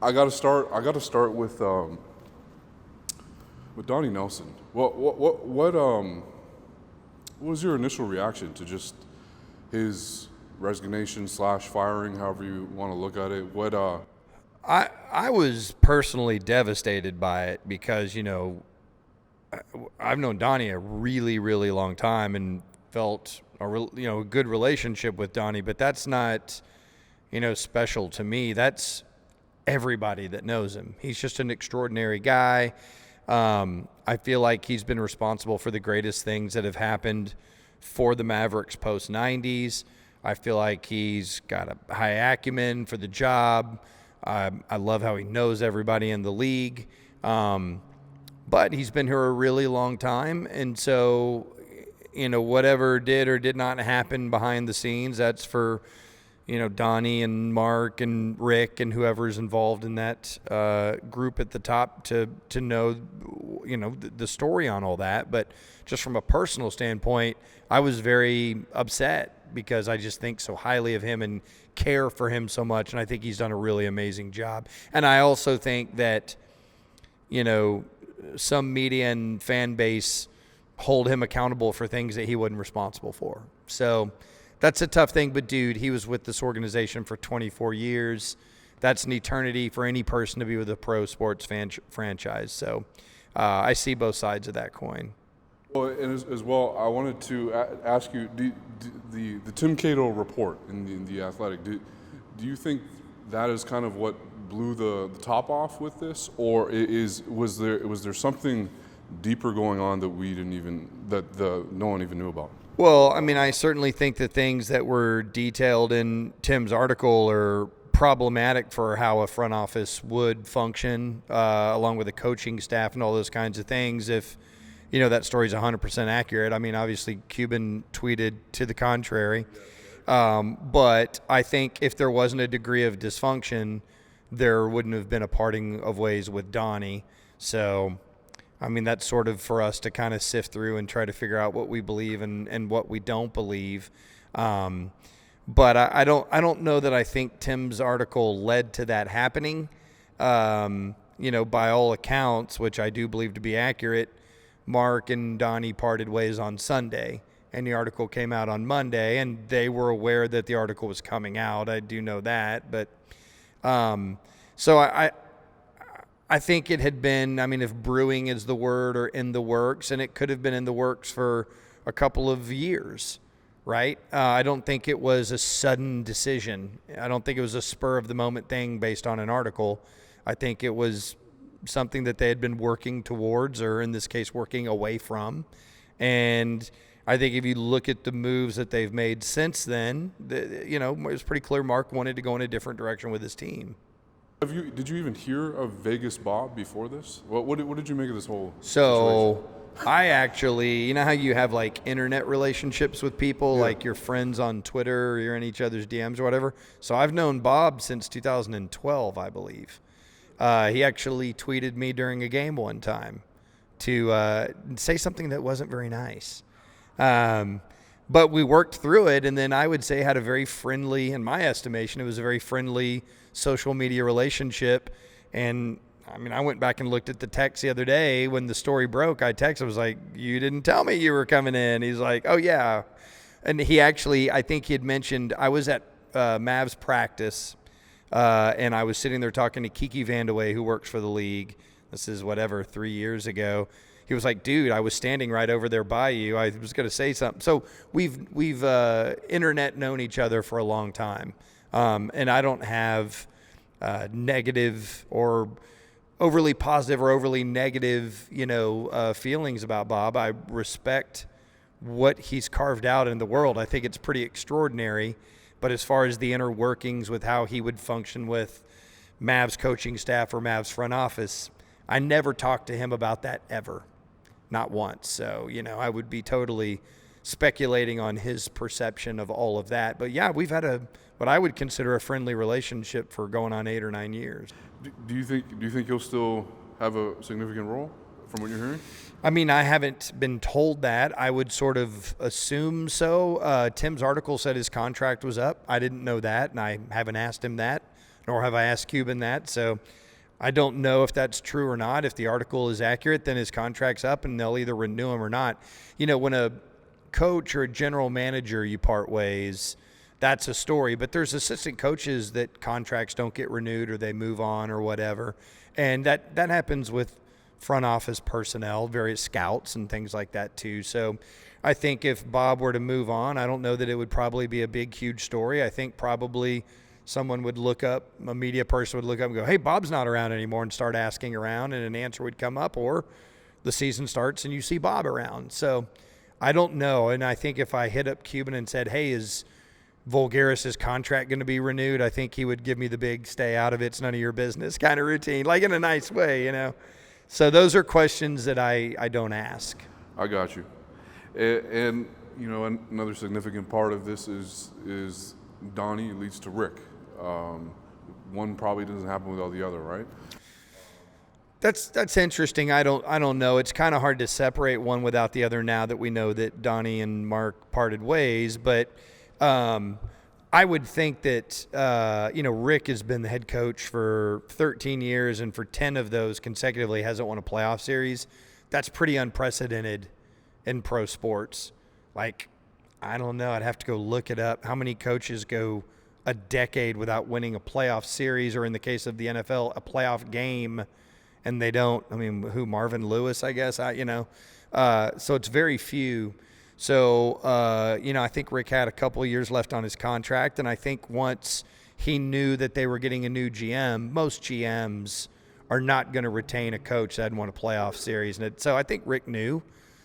I got to start with Donnie Nelson. What was your initial reaction to just his resignation / firing, however you want to look at it? I was personally devastated by it because, I've known Donnie a really, really long time and felt a good relationship with Donnie, but that's not, special to me. That's everybody that knows him. He's just an extraordinary guy. I feel like he's been responsible for the greatest things that have happened for the Mavericks post-90s. I feel like he's got a high acumen for the job. I love how he knows everybody in the league. But he's been here a really long time. And so, whatever did or did not happen behind the scenes, that's for, Donnie and Mark and Rick and whoever's involved in that group at the top to know, the story on all that. But just from a personal standpoint, I was very upset because I just think so highly of him and care for him so much. And I think he's done a really amazing job. And I also think that, some media and fan base hold him accountable for things that he wasn't responsible for. So that's a tough thing. But, dude, he was with this organization for 24 years. That's an eternity for any person to be with a pro sports franchise. So I see both sides of that coin. Well, and as well, I wanted to ask you, the Tim Cato report in the Athletic, do you think that is kind of what blew the top off with this, or was there something deeper going on that no one even knew about? Well, I certainly think the things that were detailed in Tim's article are problematic for how a front office would function, along with the coaching staff and all those kinds of things. If that story's 100% accurate. Obviously Cuban tweeted to the contrary. But I think if there wasn't a degree of dysfunction, there wouldn't have been a parting of ways with Donnie. So, that's sort of for us to kind of sift through and try to figure out what we believe and what we don't believe. But I don't know that I think Tim's article led to that happening. By all accounts, which I do believe to be accurate, Mark and Donnie parted ways on Sunday, and the article came out on Monday, and they were aware that the article was coming out. I do know that, but so I think it had been, if brewing is the word, or in the works, and it could have been in the works for a couple of years, right? I don't think it was a sudden decision. I don't think it was a spur-of-the-moment thing based on an article. I think it was something that they had been working towards, or in this case, working away from. And I think if you look at the moves that they've made since then, it was pretty clear Mark wanted to go in a different direction with his team. Did you even hear of Vegas Bob before this? What did you make of this whole situation? I actually, how you have like internet relationships with people, like your friends on Twitter, or you're in each other's DMs or whatever. So I've known Bob since 2012, I believe. He actually tweeted me during a game one time to say something that wasn't very nice. But we worked through it, and then I would say had a very friendly, in my estimation, it was a very friendly social media relationship. And, I went back and looked at the text the other day when the story broke. I texted, I was like, you didn't tell me you were coming in. He's like, oh, yeah. And he actually, I think he had mentioned, I was at Mavs practice, and I was sitting there talking to Kiki Vandeweghe, who works for the league. This is 3 years ago. He was like, dude, I was standing right over there by you. I was going to say something. So we've internet known each other for a long time. And I don't have negative or overly positive or overly negative, feelings about Bob. I respect what he's carved out in the world. I think it's pretty extraordinary. But as far as the inner workings with how he would function with Mavs coaching staff or Mavs front office, I never talked to him about that ever. Not once. So, I would be totally speculating on his perception of all of that. But yeah, we've had what I would consider a friendly relationship for going on 8 or 9 years. Do you think he'll still have a significant role from what you're hearing? I haven't been told that. I would sort of assume so. Tim's article said his contract was up. I didn't know that, and I haven't asked him that. nor have I asked Cuban that. So I don't know if that's true or not. If the article is accurate, then his contract's up and they'll either renew him or not. You know, when a coach or a general manager, you part ways, that's a story. But there's assistant coaches that contracts don't get renewed or they move on or whatever. And that happens with front office personnel, various scouts and things like that too. So I think if Bob were to move on, I don't know that it would probably be a big, huge story. I think probably someone would look up, a media person would look up and go, hey, Bob's not around anymore, and start asking around, and an answer would come up, or the season starts and you see Bob around. So I don't know. And I think if I hit up Cuban and said, hey, is Voulgaris' contract going to be renewed? I think he would give me the big stay out of it, it's none of your business kind of routine, like in a nice way, you know. So those are questions that I don't ask. I got you. And you know, another significant part of this is Donnie leads to Rick. One probably doesn't happen without the other, right? That's interesting. I don't know. It's kind of hard to separate one without the other now that we know that Donnie and Mark parted ways. But I would think that you know, Rick has been the head coach for 13 years, and for 10 of those consecutively hasn't won a playoff series. That's pretty unprecedented in pro sports. Like, I don't know. I'd have to go look it up. How many coaches go a decade without winning a playoff series, or in the case of the NFL, a playoff game, and they don't? I mean, who? Marvin Lewis, I guess. So it's very few. So, you know, I think Rick had a couple of years left on his contract, and I think once he knew that they were getting a new GM, most GMs are not going to retain a coach that hadn't won a playoff series. And so I think Rick knew.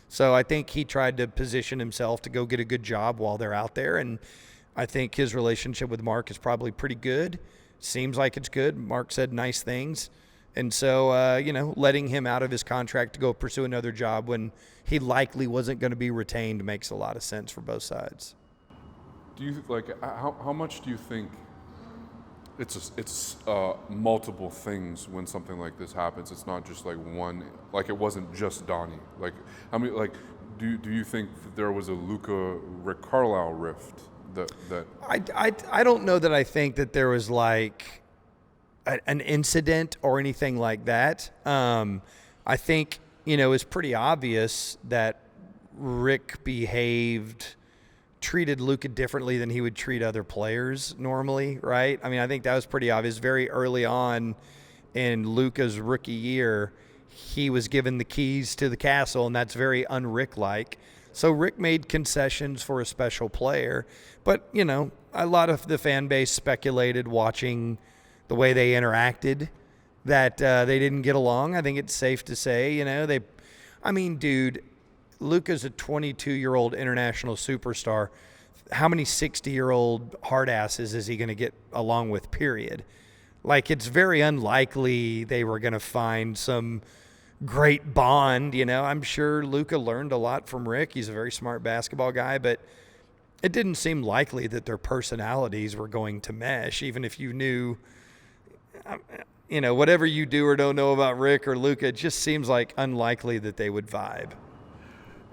So I think he tried to position himself to go get a good job while they're out there. And I think his relationship with Mark is probably pretty good. Seems like it's good. Mark said nice things. And so, you know, letting him out of his contract to go pursue another job when he likely wasn't going to be retained makes a lot of sense for both sides. Do you how much do you think it's multiple things when something like this happens? It's not just like one. Like, it wasn't just Donnie. Like, how many? Like, do you think that there was a Luka Rick Carlisle rift? I don't know that I think that there was like an incident or anything like that. I think, you know, it's pretty obvious that Rick treated Luka differently than he would treat other players normally, right? I mean, I think that was pretty obvious. Very early on in Luka's rookie year, he was given the keys to the castle, and that's very un-Rick-like. So Rick made concessions for a special player. But, you know, a lot of the fan base speculated, watching the way they interacted, that they didn't get along. I think it's safe to say, you know, dude, Luka's a 22-year-old international superstar. How many 60-year-old hard asses is he going to get along with, period? Like, it's very unlikely they were going to find some great bond, you know. I'm sure Luka learned a lot from Rick. He's a very smart basketball guy, but it didn't seem likely that their personalities were going to mesh, even if you knew, you know, whatever you do or don't know about Rick or Luka, it just seems like unlikely that they would vibe.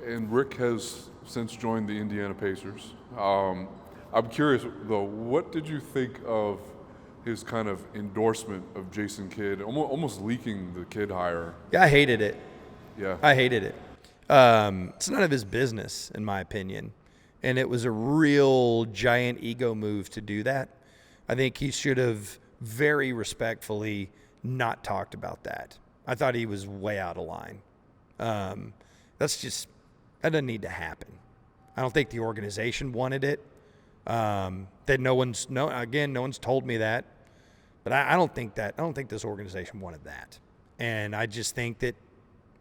And Rick has since joined the Indiana Pacers. I'm curious, though, what did you think of his kind of endorsement of Jason Kidd, almost leaking the Kidd hire? Yeah, I hated it. Yeah. I hated it. It's none of his business, in my opinion. And it was a real giant ego move to do that. I think he should have very respectfully not talked about that. I thought he was way out of line. That doesn't need to happen. I don't think the organization wanted it. No one's told me that. But I don't think this organization wanted that. And I just think that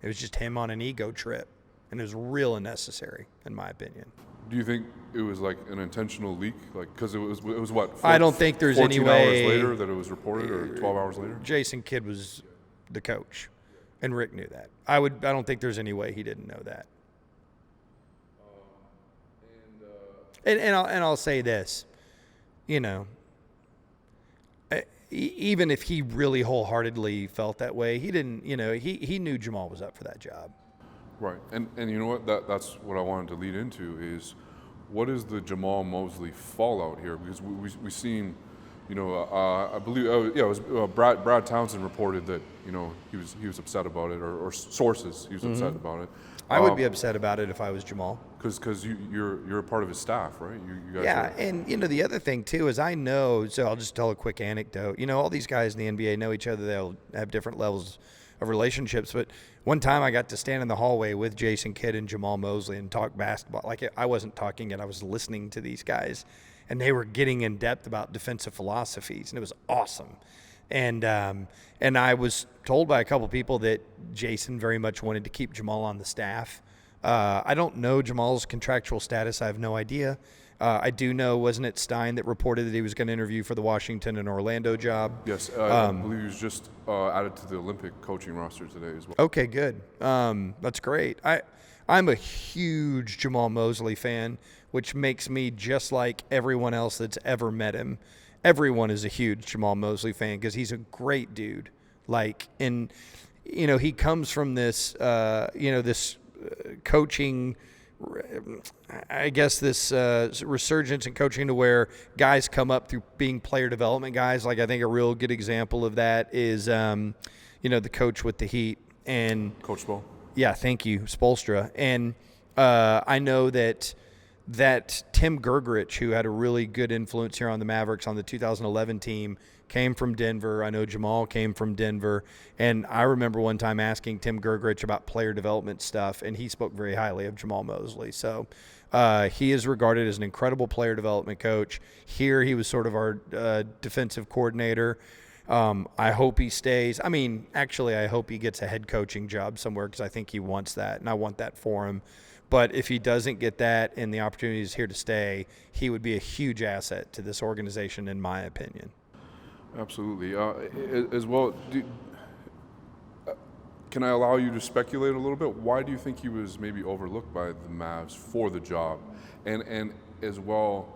it was just him on an ego trip. And it was real unnecessary, in my opinion. Do you think it was like an intentional leak? Like, because it was what? I don't think there's any way. 14 hours later that it was reported, or 12 hours later? Jason Kidd was the coach, and Rick knew that. I don't think there's any way he didn't know that. And I'll say this, you know, even if he really wholeheartedly felt that way, he didn't, you know, he knew Jamal was up for that job. Right. And you know what? That's what I wanted to lead into is, what is the Jamal Mosley fallout here? Because we've seen, I believe, it was Brad Townsend reported that he was upset about it, or sources he was upset about it. I would be upset about it if I was Jamal. Because you're a part of his staff, right? You guys Yeah, and the other thing too is I know. So I'll just tell a quick anecdote. All these guys in the NBA know each other. They'll have different levels of relationships. But one time I got to stand in the hallway with Jason Kidd and Jamal Mosley and talk basketball. Like I wasn't talking yet. I was listening to these guys, and they were getting in depth about defensive philosophies, and it was awesome. And I was told by a couple people that Jason very much wanted to keep Jamal on the staff. I don't know Jamal's contractual status. I have no idea. I do know, wasn't it Stein that reported that he was going to interview for the Washington and Orlando job? Yes, I believe he was just added to the Olympic coaching roster today as well. Okay, good. That's great. I'm a huge Jamal Mosley fan, which makes me just like everyone else that's ever met him. Everyone is a huge Jamal Mosley fan because he's a great dude. He comes from this, this coaching, I guess this resurgence in coaching to where guys come up through being player development guys. Like I think a real good example of that is, the coach with the Heat and Coach Spo. Yeah, thank you, Spoelstra. And I know that Tim Gergerich, who had a really good influence here on the Mavericks on the 2011 team, came from Denver. I know Jamal came from Denver. And I remember one time asking Tim Gergerich about player development stuff, and he spoke very highly of Jamal Mosley. So he is regarded as an incredible player development coach. Here he was sort of our defensive coordinator. I hope he stays. I mean, actually, I hope he gets a head coaching job somewhere because I think he wants that, and I want that for him. But if he doesn't get that and the opportunity is here to stay, he would be a huge asset to this organization, in my opinion. Absolutely. As well, can I allow you to speculate a little bit? Why do you think he was maybe overlooked by the Mavs for the job? And as well,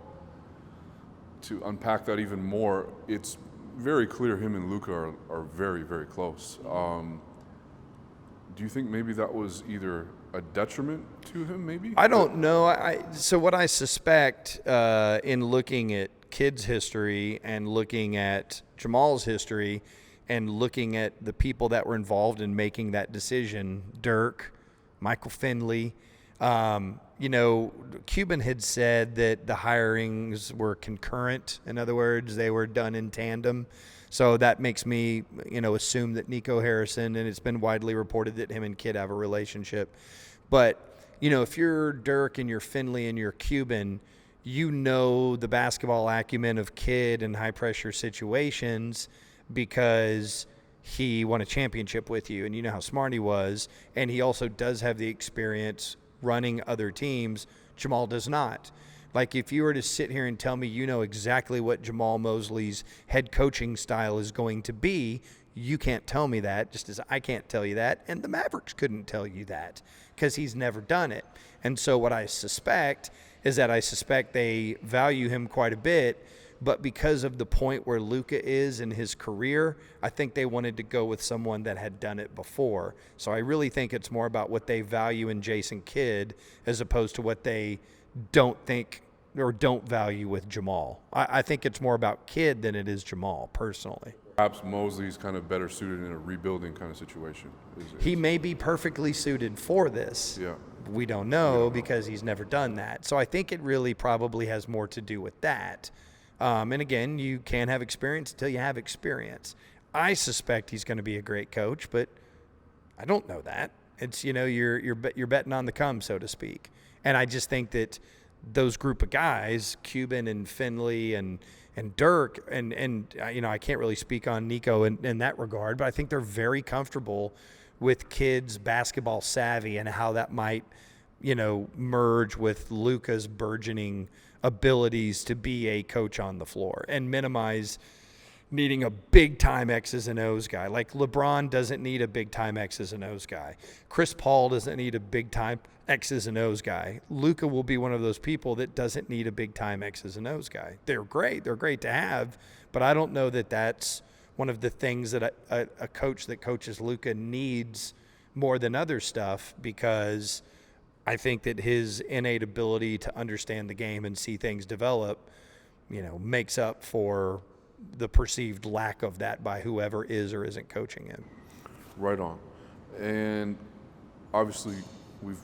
to unpack that even more, it's very clear him and Luka are very, very close. Do you think maybe that was either a detriment to him, maybe? I don't know. So what I suspect in looking at Kidd's history and looking at Jamal's history and looking at the people that were involved in making that decision, Dirk, Michael Finley, Cuban had said that the hirings were concurrent. In other words, they were done in tandem. So that makes me, assume that Nico Harrison, and it's been widely reported that him and Kidd have a relationship. But, if you're Dirk and you're Finley and you're Cuban, the basketball acumen of Kidd in high-pressure situations because he won a championship with you, and you know how smart he was. And he also does have the experience running other teams. Jamal does not. Like, if you were to sit here and tell me exactly what Jamal Mosley's head coaching style is going to be, you can't tell me that, just as I can't tell you that, and the Mavericks couldn't tell you that because he's never done it. And so what I suspect is that they value him quite a bit, but because of the point where Luka is in his career, I think they wanted to go with someone that had done it before. So I really think it's more about what they value in Jason Kidd as opposed to what they don't think or don't value with Jamal. I think it's more about Kidd than it is Jamal, personally. Perhaps Mosley's kind of better suited in a rebuilding kind of situation. He may be perfectly suited for this. Yeah. We don't know because he's never done that. So I think it really probably has more to do with that. And again, you can't have experience until you have experience. I suspect he's going to be a great coach, but I don't know that. It's, you're betting on the come, so to speak. And I just think that those group of guys, Cuban and Finley and Dirk, and I can't really speak on Nico in that regard, but I think they're very comfortable with Kidd's basketball savvy and how that might, merge with Luka's burgeoning abilities to be a coach on the floor and minimize needing a big-time X's and O's guy. Like LeBron doesn't need a big-time X's and O's guy. Chris Paul doesn't need a big-time X's and O's guy. Luka will be one of those people that doesn't need a big-time X's and O's guy. They're great. They're great to have, but I don't know that that's one of the things that a coach that coaches Luka needs more than other stuff, because I think that his innate ability to understand the game and see things develop, makes up for the perceived lack of that by whoever is or isn't coaching him. Right on. And obviously, we've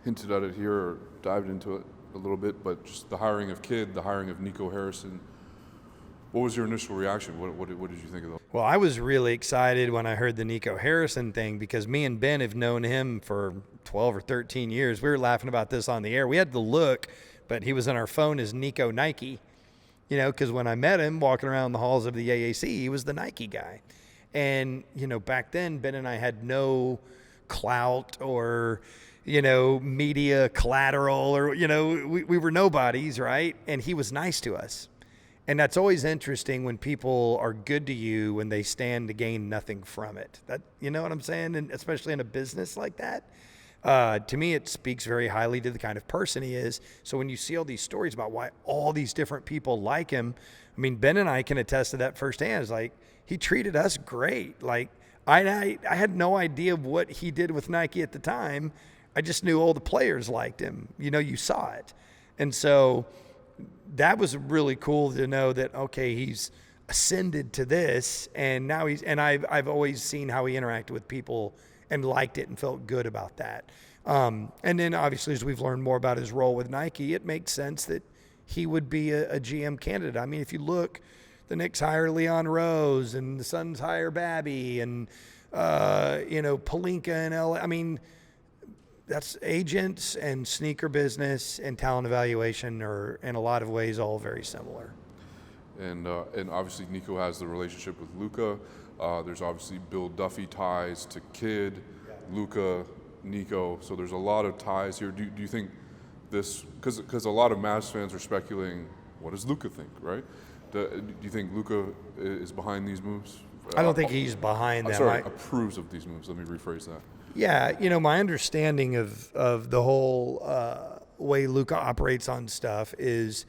hinted at it here or dived into it a little bit, but just the hiring of Kidd, the hiring of Nico Harrison. What was your initial reaction? What did you think of that? Well, I was really excited when I heard the Nico Harrison thing because me and Ben have known him for 12 or 13 years. We were laughing about this on the air. We had to look, but he was on our phone as Nico Nike, because when I met him walking around the halls of the AAC, he was the Nike guy. And, back then, Ben and I had no clout or, media collateral or, we were nobodies, right? And he was nice to us. And that's always interesting when people are good to you when they stand to gain nothing from it. That, you know what I'm saying? And especially in a business like that. To me, it speaks very highly to the kind of person he is. So when you see all these stories about why all these different people like him, I mean, Ben and I can attest to that firsthand. It's like, he treated us great. Like, I had no idea of what he did with Nike at the time. I just knew all the players liked him. You saw it. And so that was really cool to know that, okay, he's ascended to this, and now I've always seen how he interacted with people and liked it and felt good about that. And then obviously as we've learned more about his role with Nike, it makes sense that he would be a GM candidate. I mean, if you look, the Knicks hire Leon Rose and the Suns hire Babby and, Pelinka in LA. I mean, that's agents and sneaker business and talent evaluation are in a lot of ways all very similar. And obviously Nico has the relationship with Luka. There's obviously Bill Duffy ties to Kidd, Luka, Nico. So there's a lot of ties here. Do you think this, because a lot of Mavs fans are speculating, what does Luka think, right? Do you think Luka is behind these moves? I don't think he's behind them. Sorry, approves of these moves. Let me rephrase that. Yeah, my understanding of the whole way Luka operates on stuff is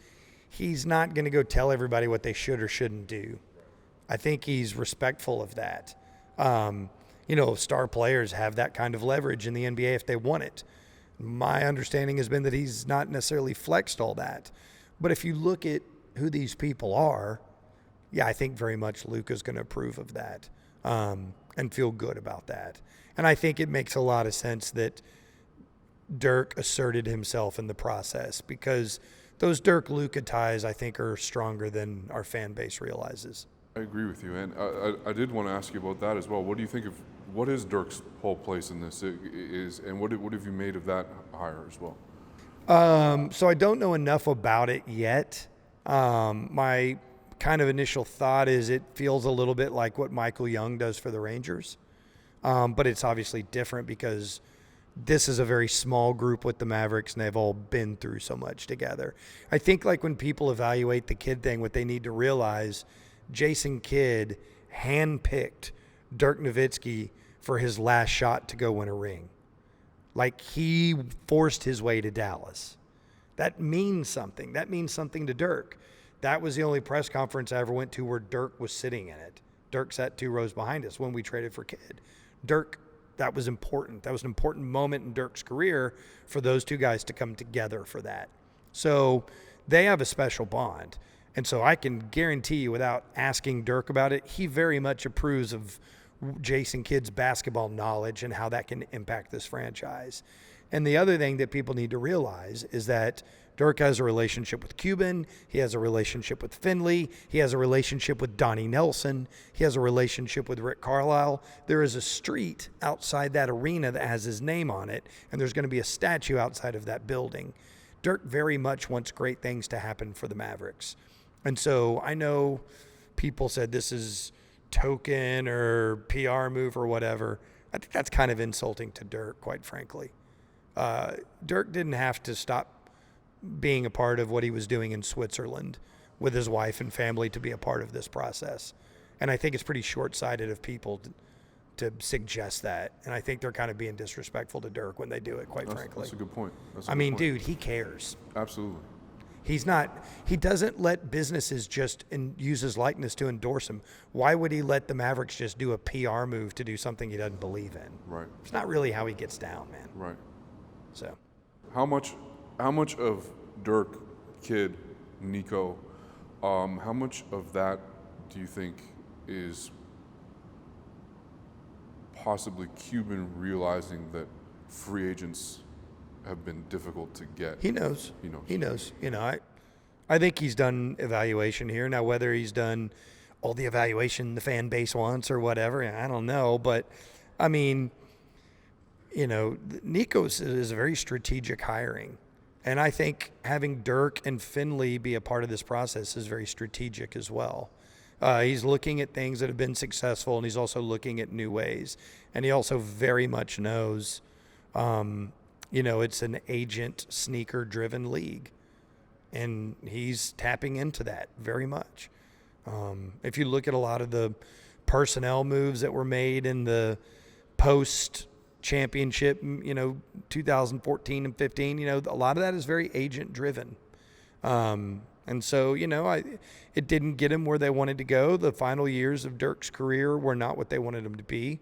he's not going to go tell everybody what they should or shouldn't do. I think he's respectful of that. Star players have that kind of leverage in the NBA if they want it. My understanding has been that he's not necessarily flexed all that. But if you look at who these people are, yeah, I think very much Luka's going to approve of that and feel good about that. And I think it makes a lot of sense that Dirk asserted himself in the process because those Dirk-Luka ties, I think, are stronger than our fan base realizes. I agree with you, and I did want to ask you about that as well. What do you think of what is Dirk's whole place in this and what have you made of that hire as well? So I don't know enough about it yet. My kind of initial thought is it feels a little bit like what Michael Young does for the Rangers. But it's obviously different because this is a very small group with the Mavericks, and they've all been through so much together. I think like when people evaluate the Kidd thing, what they need to realize, Jason Kidd handpicked Dirk Nowitzki for his last shot to go win a ring. Like he forced his way to Dallas. That means something. That means something to Dirk. That was the only press conference I ever went to where Dirk was sitting in it. Dirk sat 2 rows behind us when we traded for Kidd. Dirk, that was important. That was an important moment in Dirk's career for those two guys to come together for that. So they have a special bond. And so I can guarantee you without asking Dirk about it, he very much approves of Jason Kidd's basketball knowledge and how that can impact this franchise. And the other thing that people need to realize is that Dirk has a relationship with Cuban. He has a relationship with Finley. He has a relationship with Donnie Nelson. He has a relationship with Rick Carlisle. There is a street outside that arena that has his name on it, and there's going to be a statue outside of that building. Dirk very much wants great things to happen for the Mavericks. And so I know people said this is token or PR move or whatever. I think that's kind of insulting to Dirk, quite frankly. Dirk didn't have to stop being a part of what he was doing in Switzerland with his wife and family to be a part of this process. And I think it's pretty short-sighted of people to suggest that. And I think they're kind of being disrespectful to Dirk when they do it, quite frankly. That's a good point. Dude, he cares. Absolutely. He doesn't let businesses just use his likeness to endorse him. Why would he let the Mavericks just do a PR move to do something he doesn't believe in? Right. It's not really how he gets down, man. Right. So. How much of Dirk, Kidd, Nico, how much of that do you think is possibly Cuban realizing that free agents have been difficult to get? He knows. He knows. He knows. You know, I think he's done evaluation here. Now, whether he's done all the evaluation the fan base wants or whatever, I don't know. But, I mean, you know, Nico is a very strategic hiring. And I think having Dirk and Finley be a part of this process is very strategic as well. He's looking at things that have been successful, and he's also looking at new ways. And he also very much knows, you know, it's an agent sneaker-driven league. And he's tapping into that very much. If you look at a lot of the personnel moves that were made in the post-championship, you know, 2014 and 15, you know, a lot of that is very agent-driven. And so, you know, it didn't get him where they wanted to go. The final years of Dirk's career were not what they wanted him to be.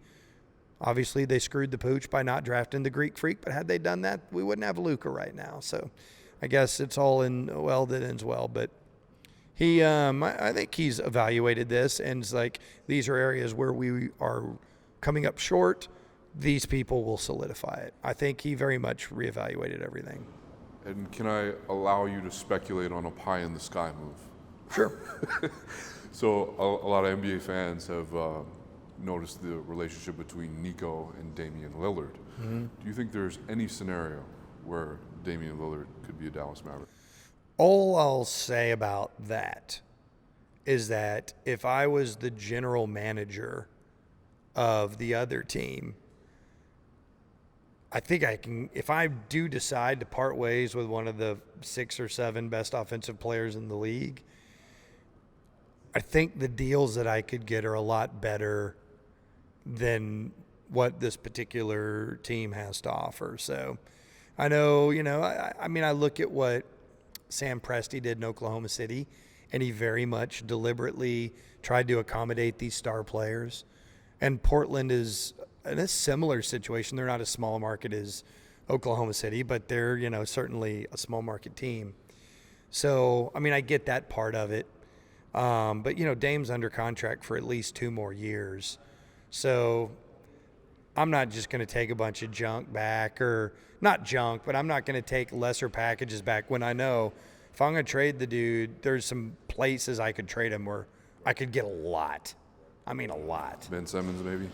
Obviously, they screwed the pooch by not drafting the Greek Freak, but had they done that, we wouldn't have Luka right now. So I guess it's all in well that ends well. But he, I think he's evaluated this, and it's like, these are areas where we are coming up short. These people will solidify it. I think he very much reevaluated everything. And can I allow you to speculate on a pie in the sky move? Sure. So a lot of NBA fans have noticed the relationship between Nico and Damian Lillard. Mm-hmm. Do you think there's any scenario where Damian Lillard could be a Dallas Maverick? All I'll say about that is that if I was the general manager of the other team, I think I can, if I do decide to part ways with one of the 6 or 7 best offensive players in the league, I think the deals that I could get are a lot better than what this particular team has to offer. So I know, you know, I mean, I look at what Sam Presti did in Oklahoma City, and he very much deliberately tried to accommodate these star players. And Portland is in a similar situation. They're not as small a market as Oklahoma City, but they're, you know, certainly a small market team. So, I mean, I get that part of it. But, you know, Dame's under contract for at least 2 more years. So I'm not just going to take a bunch of junk back, or not junk, but I'm not going to take lesser packages back when I know if I'm going to trade the dude, there's some places I could trade him where I could get a lot. I mean, a lot. Ben Simmons, maybe?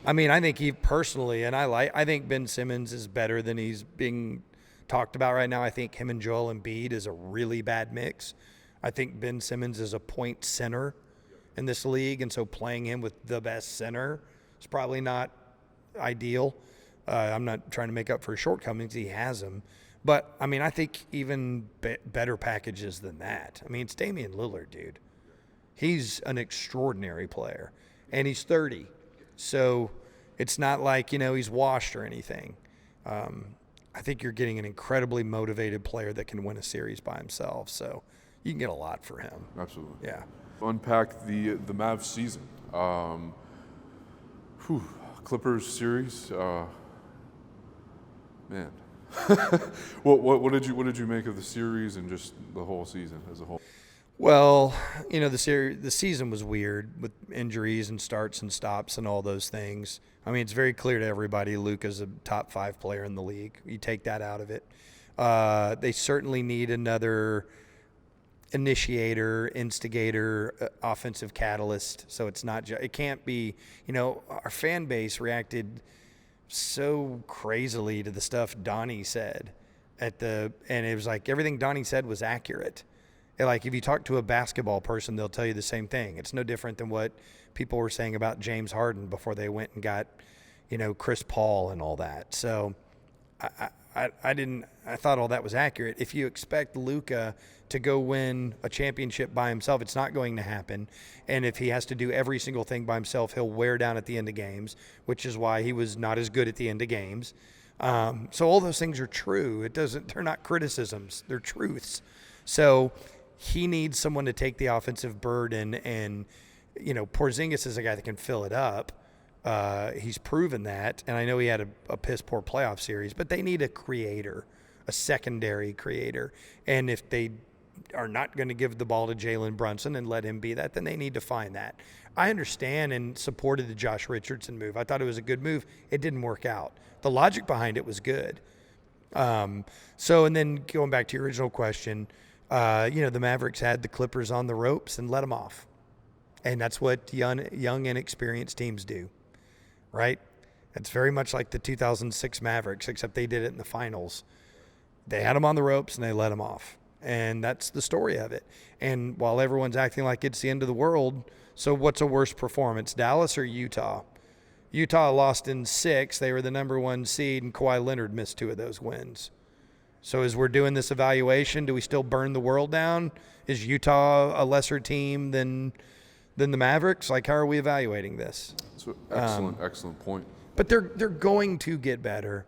I mean, I think he personally, and I think Ben Simmons is better than he's being talked about right now. I think him and Joel Embiid is a really bad mix. I think Ben Simmons is a point center in this league, and so playing him with the best center is probably not ideal. I'm not trying to make up for his shortcomings. He has them. But, I mean, I think even better packages than that. I mean, it's Damian Lillard, dude. He's an extraordinary player, and he's 30. So it's not like, you know, he's washed or anything. I think you're getting an incredibly motivated player that can win a series by himself. So you can get a lot for him. Absolutely. Yeah. Unpack the Mavs season. Clippers series. Man. What did you make of the series and just the whole season as a whole? Well, you know, the season was weird with injuries and starts and stops and all those things. I mean, it's very clear to everybody Luka's a top 5 player in the league. You take that out of it. They certainly need another initiator, instigator, offensive catalyst. So it's not it can't be, you know, our fan base reacted so crazily to the stuff Donnie said and it was like everything Donnie said was accurate. Like, if you talk to a basketball person, they'll tell you the same thing. It's no different than what people were saying about James Harden before they went and got, you know, Chris Paul and all that. So I thought all that was accurate. If you expect Luka to go win a championship by himself, it's not going to happen. And if he has to do every single thing by himself, he'll wear down at the end of games, which is why he was not as good at the end of games. So all those things are true. They're not criticisms. They're truths. So he needs someone to take the offensive burden, and, you know, Porzingis is a guy that can fill it up. He's proven that, and I know he had a piss-poor playoff series, but they need a creator, a secondary creator. And if they are not going to give the ball to Jalen Brunson and let him be that, then they need to find that. I understand and supported the Josh Richardson move. I thought it was a good move. It didn't work out. The logic behind it was good. And then going back to your original question, the Mavericks had the Clippers on the ropes and let them off. And that's what young inexperienced teams do, right? It's very much like the 2006 Mavericks, except they did it in the finals. They had them on the ropes and they let them off. And that's the story of it. And while everyone's acting like it's the end of the world, so what's a worse performance, Dallas or Utah? Utah lost in 6. They were the number 1 seed, and Kawhi Leonard missed 2 of those wins. So as we're doing this evaluation, do we still burn the world down? Is Utah a lesser team than the Mavericks? Like, how are we evaluating this? That's an excellent point. But they're going to get better.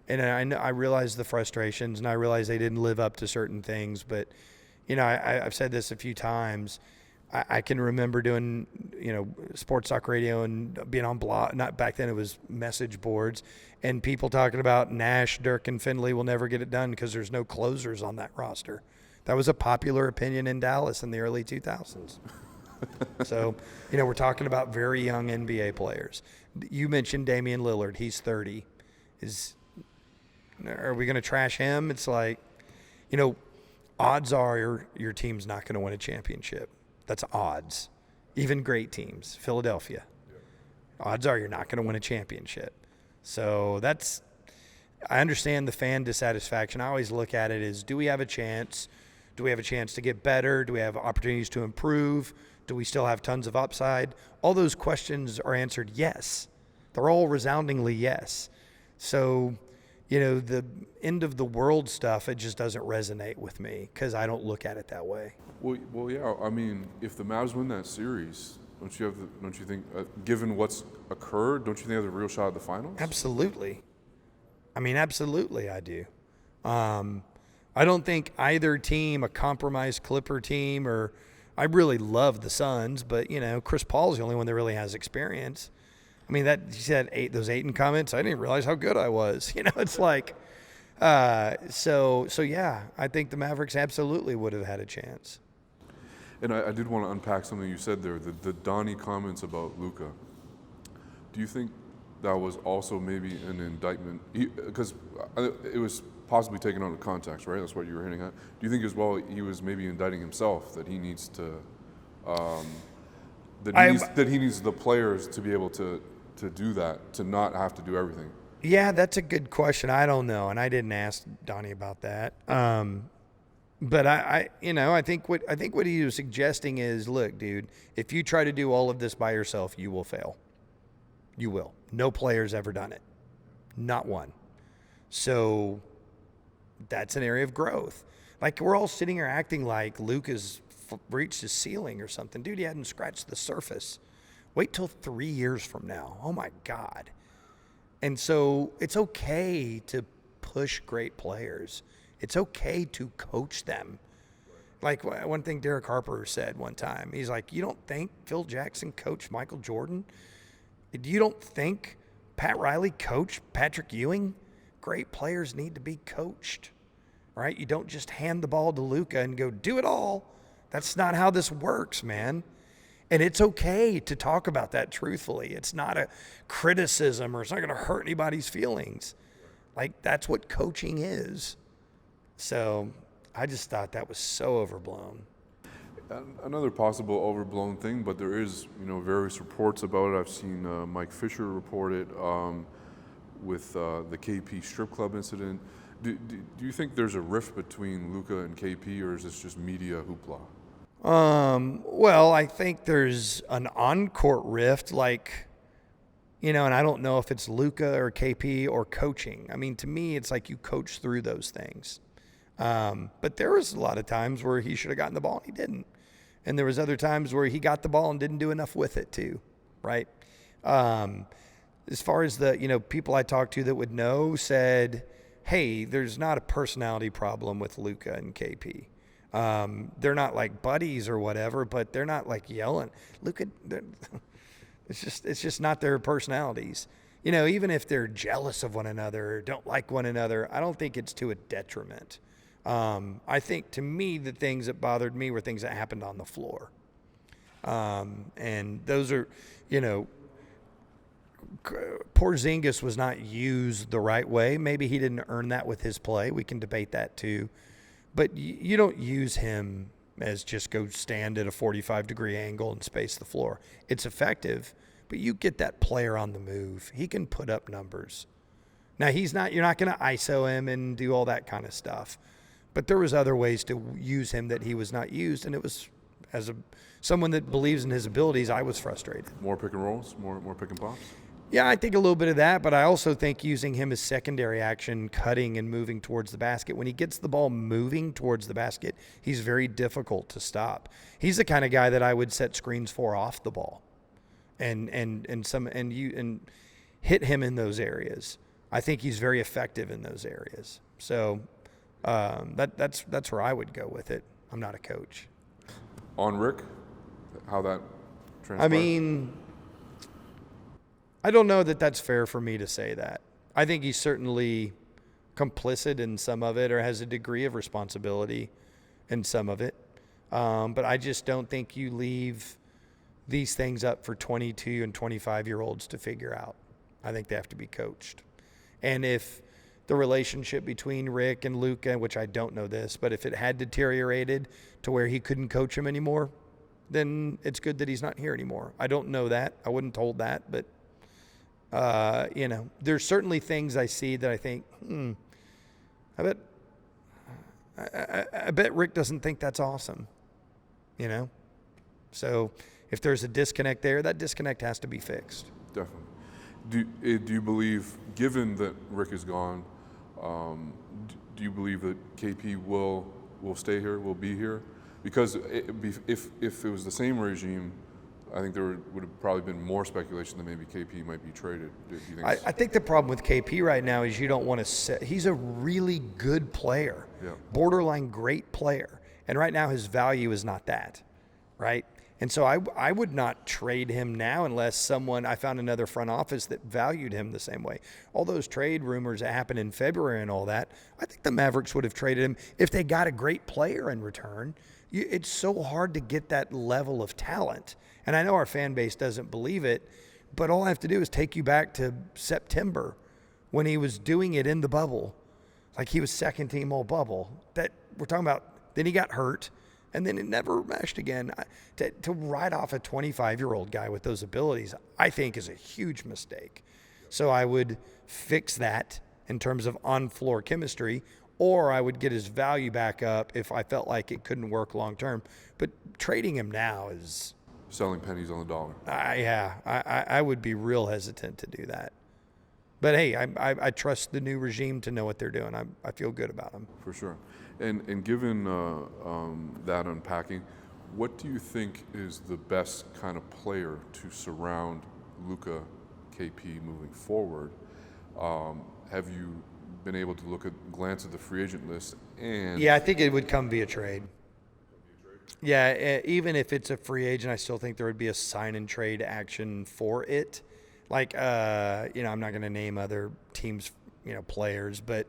And I realize the frustrations, and I realize they didn't live up to certain things. But, I've said this a few times. I can remember doing, sports talk radio and being on blog. Not back then, it was message boards, and people talking about Nash, Dirk, and Finley will never get it done because there's no closers on that roster. That was a popular opinion in Dallas in the early 2000s. So, we're talking about very young NBA players. You mentioned Damian Lillard. He's 30. Are we going to trash him? It's like, odds are your team's not going to win a championship. That's odds. Even great teams, Philadelphia. Odds are you're not going to win a championship. So I understand the fan dissatisfaction. I always look at it as, do we have a chance? Do we have a chance to get better? Do we have opportunities to improve? Do we still have tons of upside? All those questions are answered yes. They're all resoundingly yes. So, the end of the world stuff, it just doesn't resonate with me because I don't look at it that way. Well, yeah. I mean, if the Mavs win that series, don't you think, given what's occurred, don't you think they have a real shot at the finals? Absolutely. Absolutely, I do. I don't think either team, a compromised Clipper team, or I really love the Suns, but Chris Paul's the only one that really has experience. That he said those Ayton comments. I didn't realize how good I was. It's like, so yeah. I think the Mavericks absolutely would have had a chance. And I did want to unpack something you said there. The Donnie comments about Luka. Do you think that was also maybe an indictment? Because it was possibly taken out of context, right? That's what you were hinting at. Do you think as well he was maybe indicting himself that he needs to, that he needs the players to be able to do that, to not have to do everything? Yeah, that's a good question. I don't know, and I didn't ask Donnie about that. But I think what he was suggesting is, look, dude, if you try to do all of this by yourself, you will fail. You will. No player's ever done it. Not one. So that's an area of growth. Like, we're all sitting here acting like Luke has reached his ceiling or something. Dude, he hadn't scratched the surface. Wait till 3 years from now. Oh, my God. And so it's okay to push great players. It's okay to coach them. Like one thing Derek Harper said one time, he's like, you don't think Phil Jackson coached Michael Jordan? You don't think Pat Riley coached Patrick Ewing? Great players need to be coached, right? You don't just hand the ball to Luka and go, do it all. That's not how this works, man. And it's okay to talk about that truthfully. It's not a criticism, or it's not going to hurt anybody's feelings. Like, that's what coaching is. So I just thought that was so overblown. Another possible overblown thing, but there is, various reports about it. I've seen Mike Fisher report it with the KP strip club incident. Do you think there's a rift between Luka and KP, or is this just media hoopla? Well, I think there's an on-court rift, and I don't know if it's Luka or KP or coaching. To me, it's like you coach through those things. But there was a lot of times where he should have gotten the ball and he didn't. And there was other times where he got the ball and didn't do enough with it too, right? As far as the, people I talked to that would know said, hey, there's not a personality problem with Luka and KP. They're not like buddies or whatever, but they're not like yelling. Luka, it's just not their personalities. Even if they're jealous of one another or don't like one another, I don't think it's to a detriment. I think, to me, the things that bothered me were things that happened on the floor. And those are, Porzingis was not used the right way. Maybe he didn't earn that with his play. We can debate that too. But you don't use him as just go stand at a 45-degree angle and space the floor. It's effective, but you get that player on the move. He can put up numbers. Now, you're not going to ISO him and do all that kind of stuff. But there was other ways to use him that he was not used, and it was, someone that believes in his abilities, I was frustrated. More pick and rolls, more pick and pops? Yeah, I think a little bit of that, but I also think using him as secondary action, cutting and moving towards the basket. When he gets the ball moving towards the basket, he's very difficult to stop. He's the kind of guy that I would set screens for off the ball, and hit him in those areas. I think he's very effective in those areas. So that's where I would go with it. I'm not a coach. On Rick, how that transpired? I mean, I don't know that that's fair for me to say that. I think he's certainly complicit in some of it, or has a degree of responsibility in some of it. But I just don't think you leave these things up for 22 and 25-year-olds to figure out. I think they have to be coached. And if the relationship between Rick and Luka, which I don't know this, but if it had deteriorated to where he couldn't coach him anymore, then it's good that he's not here anymore. I don't know that. I wasn't told that, but there's certainly things I see that I think, I bet Rick doesn't think that's awesome, So if there's a disconnect there, that disconnect has to be fixed. Definitely. Do you believe, given that Rick is gone, do you believe that KP will stay here, will be here? Because if it was the same regime, I think there would have probably been more speculation that maybe KP might be traded. Do you think I think the problem with KP right now is you don't want to set. He's a really good player, borderline great player, and right now his value is not that, right? And so I would not trade him now unless I found another front office that valued him the same way. All those trade rumors that happened in February and all that, I think the Mavericks would have traded him if they got a great player in return. It's so hard to get that level of talent. And I know our fan base doesn't believe it, but all I have to do is take you back to September when he was doing it in the bubble. Like he was second team all bubble. That we're talking about. Then he got hurt. And then it never meshed again. To write off a 25-year-old guy with those abilities, I think is a huge mistake. So I would fix that in terms of on-floor chemistry, or I would get his value back up if I felt like it couldn't work long-term. But trading him now is... selling pennies on the dollar. I would be real hesitant to do that. But, hey, I trust the new regime to know what they're doing. I feel good about them. For sure. And given that unpacking, what do you think is the best kind of player to surround Luka KP moving forward? Have you been able to glance at the free agent list? Yeah, I think it would come via trade. Yeah, even if it's a free agent, I still think there would be a sign and trade action for it. Like, I'm not going to name other teams, players, but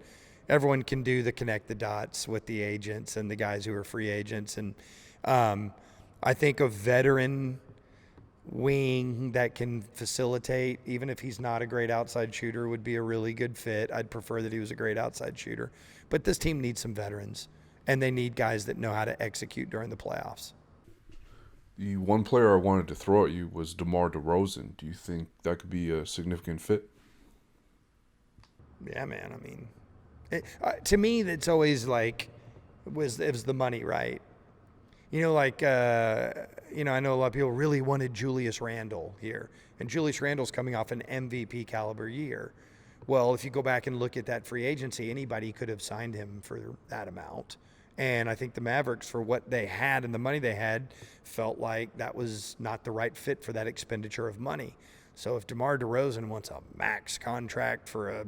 everyone can do the connect the dots with the agents and the guys who are free agents. And I think a veteran wing that can facilitate, even if he's not a great outside shooter, would be a really good fit. I'd prefer that he was a great outside shooter. But this team needs some veterans, and they need guys that know how to execute during the playoffs. The one player I wanted to throw at you was DeMar DeRozan. Do you think that could be a significant fit? Yeah, man. I mean, to me, that's always like, it was the money, right? I know a lot of people really wanted Julius Randle here, and Julius Randle's coming off an MVP caliber year. Well, if you go back and look at that free agency, anybody could have signed him for that amount. And I think the Mavericks, for what they had and the money they had, felt like that was not the right fit for that expenditure of money. So if DeMar DeRozan wants a max contract for a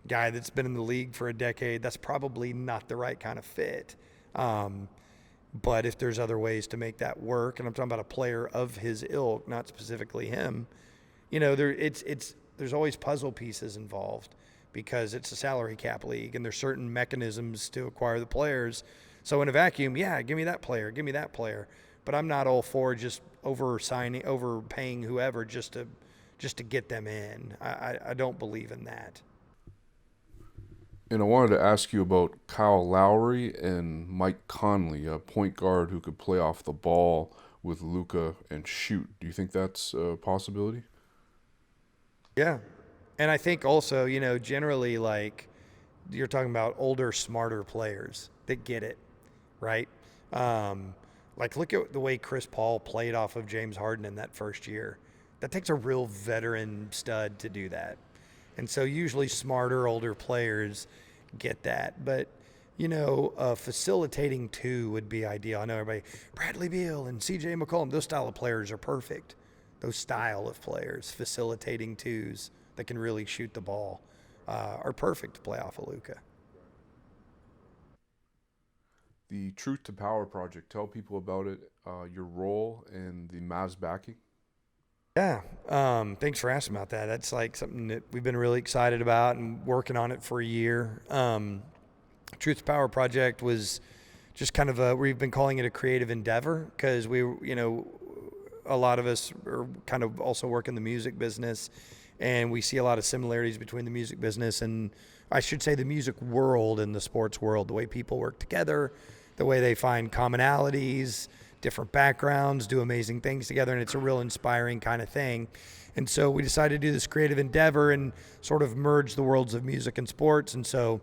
guy that's been in the league for a decade, that's probably not the right kind of fit. But if there's other ways to make that work, and I'm talking about a player of his ilk, not specifically him, there's always puzzle pieces involved. because it's a salary cap league and there's certain mechanisms to acquire the players. So in a vacuum, yeah, give me that player. But I'm not all for just overpaying whoever just to get them in. I don't believe in that. And I wanted to ask you about Kyle Lowry and Mike Conley, a point guard who could play off the ball with Luka and shoot. Do you think that's a possibility? Yeah. And I think also, generally, like, you're talking about older, smarter players that get it, right? Like, look at the way Chris Paul played off of James Harden in that first year. That takes a real veteran stud to do that. And so usually smarter, older players get that. But, a facilitating two would be ideal. I know everybody, Bradley Beal and CJ McCollum, those style of players are perfect. Those style of players, facilitating twos that can really shoot the ball, are perfect to play off of Luka. The Truth to Power project, tell people about it, your role and the Mavs backing. Yeah, thanks for asking about that. That's like something that we've been really excited about and working on it for a year. Truth to Power project was just kind of we've been calling it a creative endeavor because a lot of us are kind of also work in the music business, and we see a lot of similarities between the music business and, I should say, the music world and the sports world, the way people work together, the way they find commonalities, different backgrounds, do amazing things together, and it's a real inspiring kind of thing. And so we decided to do this creative endeavor and sort of merge the worlds of music and sports. And so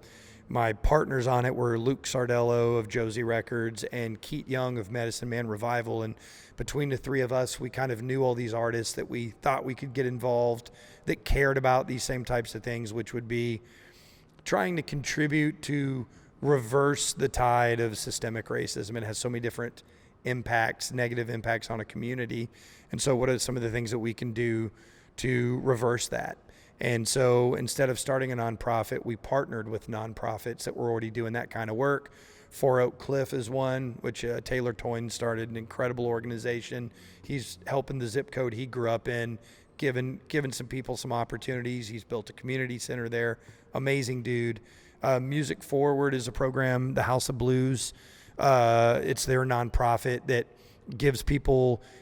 my partners on it were Luke Sardello of Josie Records and Keith Young of Medicine Man Revival. And between the three of us, we kind of knew all these artists that we thought we could get involved, that cared about these same types of things, which would be trying to contribute to reverse the tide of systemic racism. It has so many different impacts, negative impacts on a community. And so what are some of the things that we can do to reverse that? And so instead of starting a nonprofit, we partnered with nonprofits that were already doing that kind of work. Four Oak Cliff is one, which Taylor Toyne started, an incredible organization. He's helping the zip code he grew up in, giving some people some opportunities. He's built a community center there. Amazing dude. Music Forward is a program, the House of Blues. It's their nonprofit that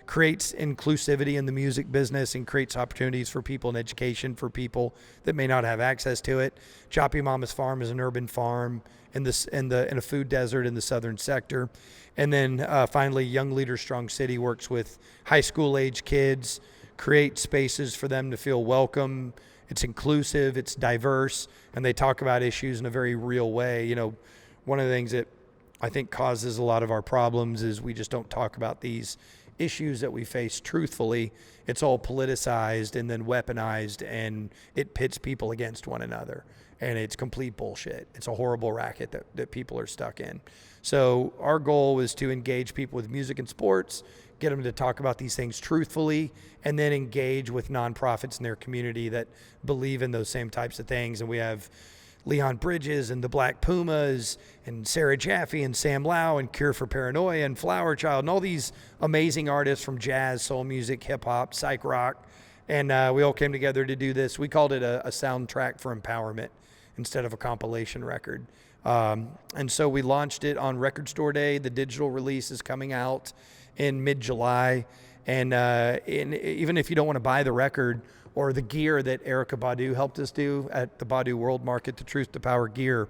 creates inclusivity in the music business and creates opportunities for people and education for people that may not have access to it. Choppy Mama's Farm is an urban farm in a food desert in the southern sector. And then finally, Young Leaders Strong City works with high school age kids, create spaces for them to feel welcome. It's inclusive, it's diverse, and they talk about issues in a very real way. One of the things that I think causes a lot of our problems is we just don't talk about these issues that we face truthfully. It's all politicized and then weaponized, and it pits people against one another. And it's complete bullshit. It's a horrible racket that people are stuck in. So our goal was to engage people with music and sports, get them to talk about these things truthfully, and then engage with nonprofits in their community that believe in those same types of things. And we have Leon Bridges and the Black Pumas and Sarah Jaffe and Sam Lau and Cure for Paranoia and Flower Child and all these amazing artists from jazz, soul music, hip hop, psych rock. And we all came together to do this. We called it a soundtrack for empowerment instead of a compilation record. And so we launched it on Record Store Day. The digital release is coming out in mid-July. And even if you don't want to buy the record or the gear that Erykah Badu helped us do at the Badu World Market, the Truth to Power gear,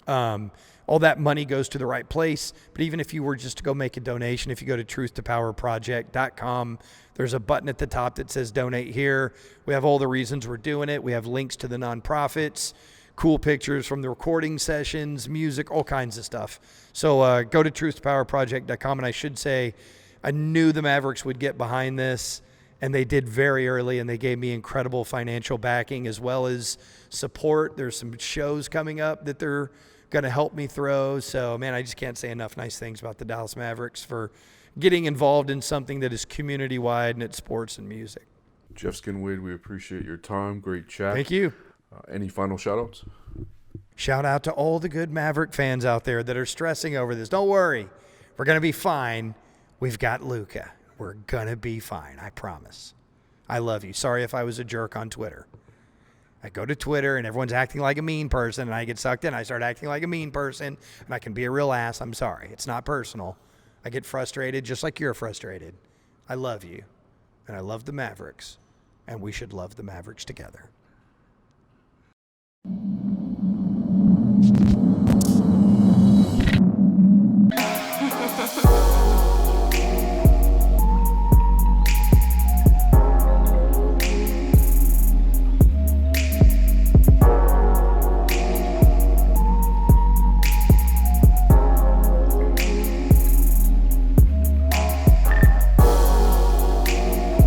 all that money goes to the right place. But even if you were just to go make a donation, if you go to truthtopowerproject.com, there's a button at the top that says donate here. We have all the reasons we're doing it. We have links to the nonprofits, cool pictures from the recording sessions, music, all kinds of stuff. So go to truthtopowerproject.com. And I should say, I knew the Mavericks would get behind this, and they did very early, and they gave me incredible financial backing as well as support. There's some shows coming up that they're going to help me throw. So, man, I just can't say enough nice things about the Dallas Mavericks for getting involved in something that is community-wide and it's sports and music. Jeff Skinwade, we appreciate your time. Great chat. Thank you. Any final shout-outs? Shout out to all the good Maverick fans out there that are stressing over this. Don't worry. We're going to be fine. We've got Luka. We're going to be fine. I promise. I love you. Sorry if I was a jerk on Twitter. I go to Twitter and everyone's acting like a mean person, and I get sucked in. I start acting like a mean person, and I can be a real ass. I'm sorry. It's not personal. I get frustrated just like you're frustrated. I love you, and I love the Mavericks, and we should love the Mavericks together.